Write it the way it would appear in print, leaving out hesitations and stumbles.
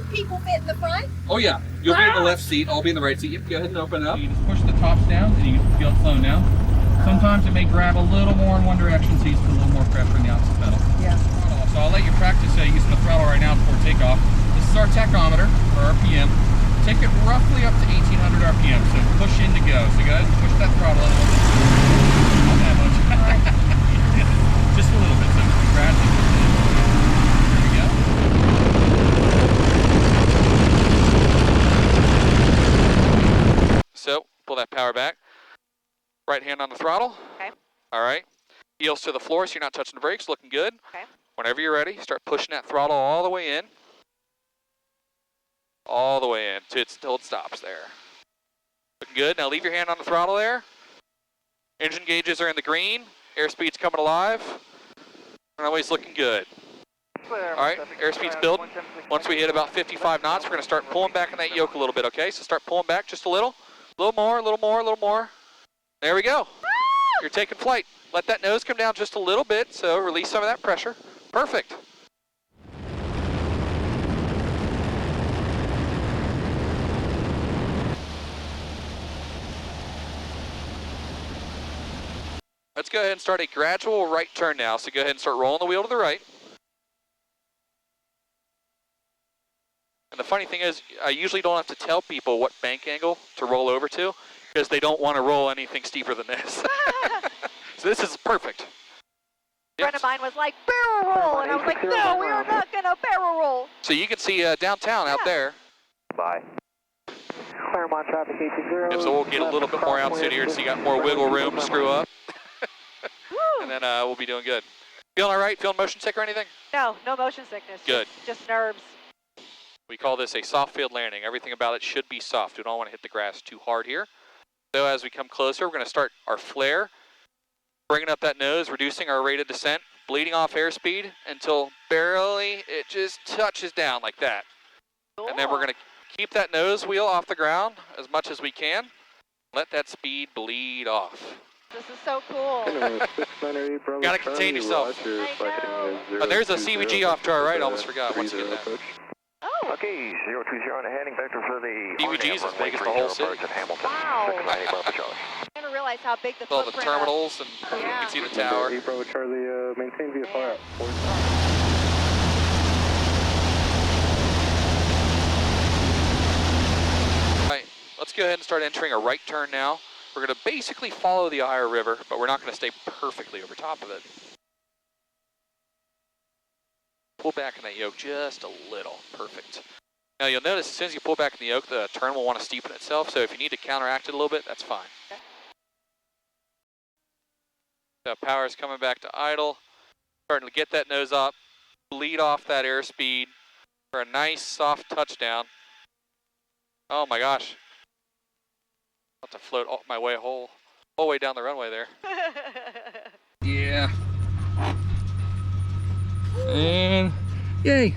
people fit in the front? Oh yeah, you'll be in the left seat, I'll be in the right seat. Yep, go ahead and open up. You just push the tops down and you can feel it flow now. Sometimes it may grab a little more in one direction, so you just put a little more pressure in the opposite pedal. Yeah. So I'll let you practice using the throttle right now before takeoff. This is our tachometer, or RPM. Take it roughly up to 1800 RPM, so push in to go. So go ahead and push that throttle a little bit. Not that much. Just a little bit, so gradually push it in. There we go. So, pull that power back. Right hand on the throttle. Okay. All right. Heels to the floor so you're not touching the brakes. Looking good. Okay. Whenever you're ready, start pushing that throttle all the way in. All the way in until it stops there. Looking good. Now leave your hand on the throttle there. Engine gauges are in the green. Airspeed's coming alive. Runway's looking good. All right, airspeed's building. Once we hit about 55 knots, we're going to start pulling back on that yoke a little bit, okay? So start pulling back just a little. A little more, a little more, a little more. There we go. You're taking flight. Let that nose come down just a little bit, so release some of that pressure. Perfect. Let's go ahead and start a gradual right turn now. So go ahead and start rolling the wheel to the right. And the funny thing is, I usually don't have to tell people what bank angle to roll over to, because they don't want to roll anything steeper than this. So this is perfect. A friend of mine was like, barrel roll, and I was like, no, we are not going to barrel roll. So you can see downtown out there. Bye. Clermont traffic 860. Yep, so we'll get a little bit more altitude here so you got more wiggle room to screw up. And then we'll be doing good. Feeling all right? Feeling motion sick or anything? No, no motion sickness. Good. Just nerves. We call this a soft field landing. Everything about it should be soft. We don't want to hit the grass too hard here. So as we come closer, we're going to start our flare, bringing up that nose, reducing our rate of descent, bleeding off airspeed until barely it just touches down like that. Cool. And then we're going to keep that nose wheel off the ground as much as we can. Let that speed bleed off. This is so cool. Gotta contain yourself. Oh, there's a CVG off to our right. Almost forgot. Once you get that. Oh. Okay, 020 on a heading vector for the CVG's as big as the whole city. Wow. I never realized how big the All the footprint terminals, and you can see the tower. Bravo Charlie, maintain VFR at 4. Right, let's go ahead and start entering a right turn now. We're going to basically follow the Ohio River, but we're not going to stay perfectly over top of it. Pull back in that yoke just a little. Perfect. Now you'll notice as soon as you pull back in the yoke, the turn will want to steepen itself, so if you need to counteract it a little bit, that's fine. Okay. So power is coming back to idle. Starting to get that nose up, bleed off that airspeed for a nice soft touchdown. Oh my gosh. I'll have to float all my way whole way down the runway there. Yeah. And yay,